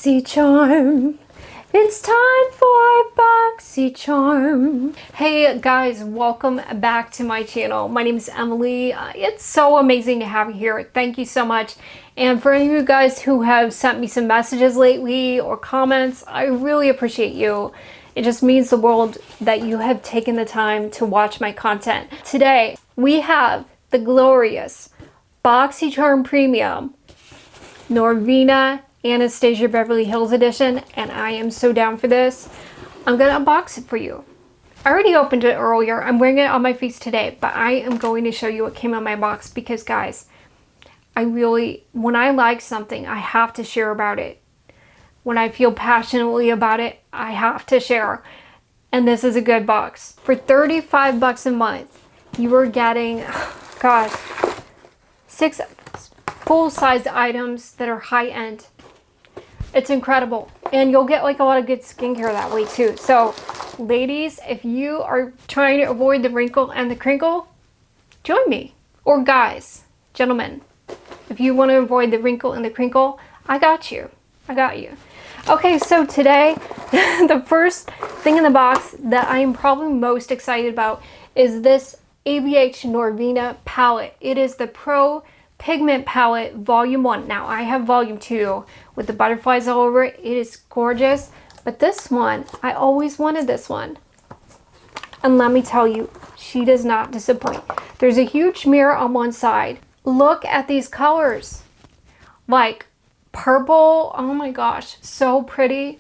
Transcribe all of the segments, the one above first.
Boxycharm. It's time for Boxycharm. Hey guys, welcome back to my channel. My name is Emily. It's so amazing to have you here. Thank you so much. And for any of you guys who have sent me some messages lately or comments, I really appreciate you. It just means the world that you have taken the time to watch my content. Today, we have the glorious Boxycharm Premium Norvina Anastasia Beverly Hills edition, and I am so down for this. I'm gonna unbox it for you. I already opened it earlier. I'm wearing it on my face today, but I am going to show you what came in my box because guys, when I like something, I have to share about it. When I feel passionately about it, I have to share. And this is a good box. For 35 bucks a month, you are getting, gosh, 6 full-size items that are high-end. It's incredible. And you'll get like a lot of good skincare that way too. So ladies, if you are trying to avoid the wrinkle and the crinkle, join me. Or guys, gentlemen, if you want to avoid the wrinkle and the crinkle, I got you. I got you. Okay, so today, the first thing in the box that I am probably most excited about is this ABH Norvina palette. It is the Pro Pigment Palette Volume 1. Now, I have Volume 2 with the butterflies all over it. It is gorgeous. But this one, I always wanted this one. And let me tell you, she does not disappoint. There's a huge mirror on one side. Look at these colors. Like purple. Oh my gosh, so pretty.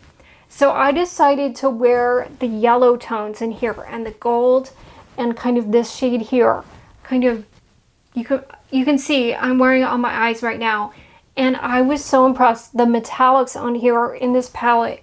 So I decided to wear the yellow tones in here and the gold and kind of this shade here. Kind of, you can see I'm wearing it on my eyes right now. And I was so impressed. The metallics on here in this palette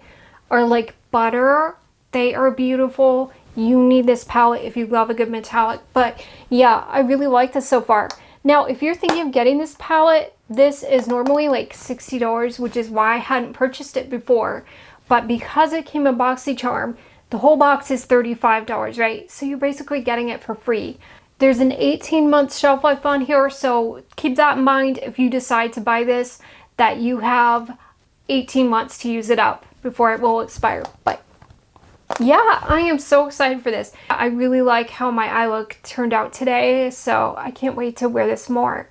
are like butter. They are beautiful. You need this palette if you love a good metallic. But yeah, I really like this so far. Now, if you're thinking of getting this palette, this is normally like $60, which is why I hadn't purchased it before. But because it came in Boxycharm, the whole box is $35, right? So you're basically getting it for free. There's an 18-month shelf life on here, so keep that in mind if you decide to buy this, that you have 18 months to use it up before it will expire. But yeah, I am so excited for this. I really like how my eye look turned out today, so I can't wait to wear this more.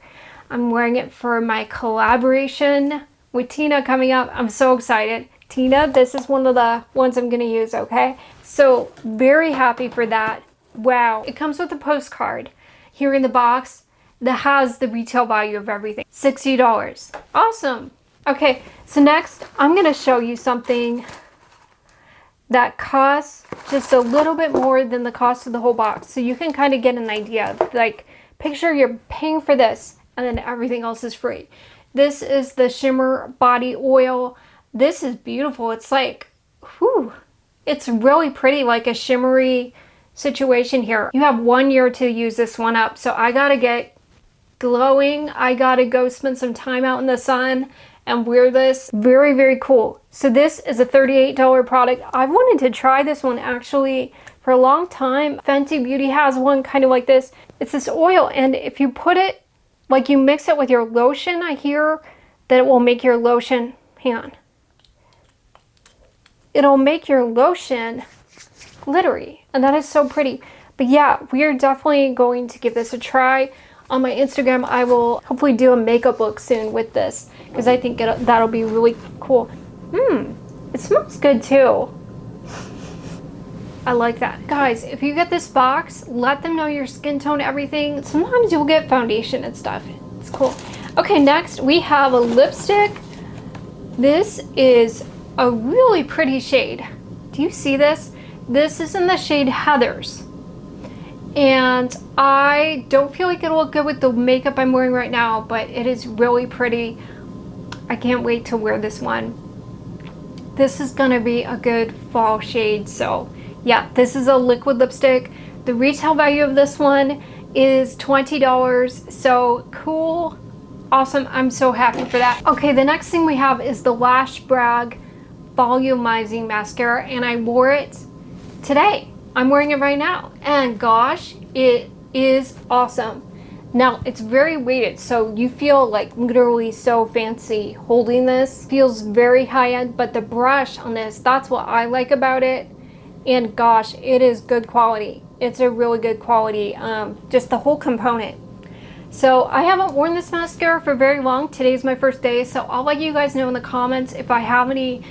I'm wearing it for my collaboration with Tina coming up. I'm so excited. Tina, this is one of the ones I'm going to use, okay? So very happy for that. Wow. It comes with a postcard here in the box that has the retail value of everything. $60. Awesome. Okay, so next I'm going to show you something that costs just a little bit more than the cost of the whole box. So you can kind of get an idea. Like, picture you're paying for this and then everything else is free. This is the Shimmer Body Oil. This is beautiful. It's like, whew, it's really pretty, like a shimmery situation here. You have 1 year to use this one up. So I gotta get glowing. I gotta go spend some time out in the sun and wear this. Very, very cool. So this is a $38 product. I've wanted to try this one actually for a long time. Fenty Beauty has one kind of like this. It's this oil, and if you put it, like you mix it with your lotion, I hear that it will make your lotion, hang on. It'll make your lotion glittery, and that is so pretty. But yeah, we are definitely going to give this a try. On my Instagram, I will hopefully do a makeup look soon with this because I think that'll be really cool. It smells good too. I like that. Guys, if you get this box, let them know your skin tone, everything. Sometimes you'll get foundation and stuff. It's cool. Okay, next we have a lipstick. This is a really pretty shade. Do you see this? This is in the shade Heathers. And I don't feel like it'll look good with the makeup I'm wearing right now, but it is really pretty. I can't wait to wear this one. This is gonna be a good fall shade. So yeah, this is a liquid lipstick. The retail value of this one is $20. So cool, awesome. I'm so happy for that. Okay, the next thing we have is the Lash Brag Volumizing Mascara, and I wore it today. I'm wearing it right now, and gosh, it is awesome. Now it's very weighted, so you feel like literally so fancy holding this. Feels very high-end, but the brush on this, that's what I like about it. And gosh, it is good quality. It's a really good quality, just the whole component. So I haven't worn this mascara for very long. Today's my first day, so I'll let you guys know in the comments if I have any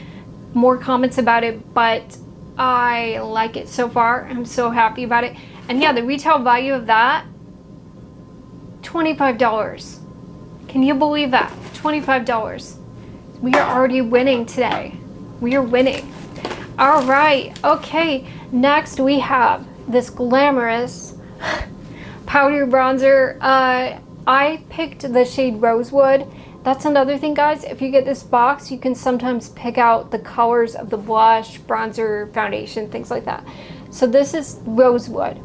more comments about it, but I like it so far. I'm so happy about it. And yeah, the retail value of that, $25. Can you believe that? $25. We are already winning today. We are winning. All right, okay. Next we have this glamorous powder bronzer. I picked the shade Rosewood. That's another thing, guys. If you get this box, you can sometimes pick out the colors of the blush, bronzer, foundation, things like that. So this is Rosewood.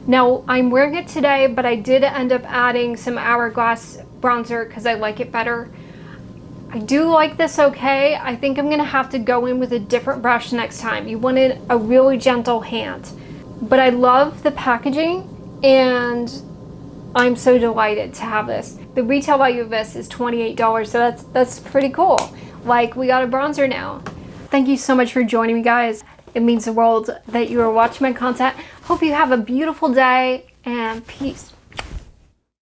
Now, I'm wearing it today, but I did end up adding some Hourglass bronzer because I like it better. I do like this okay. I think I'm going to have to go in with a different brush next time. You wanted a really gentle hand. But I love the packaging, and I'm so delighted to have this. The retail value of this is $28, so that's pretty cool. Like, we got a bronzer now. Thank you so much for joining me, guys. It means the world that you are watching my content. Hope you have a beautiful day, and peace.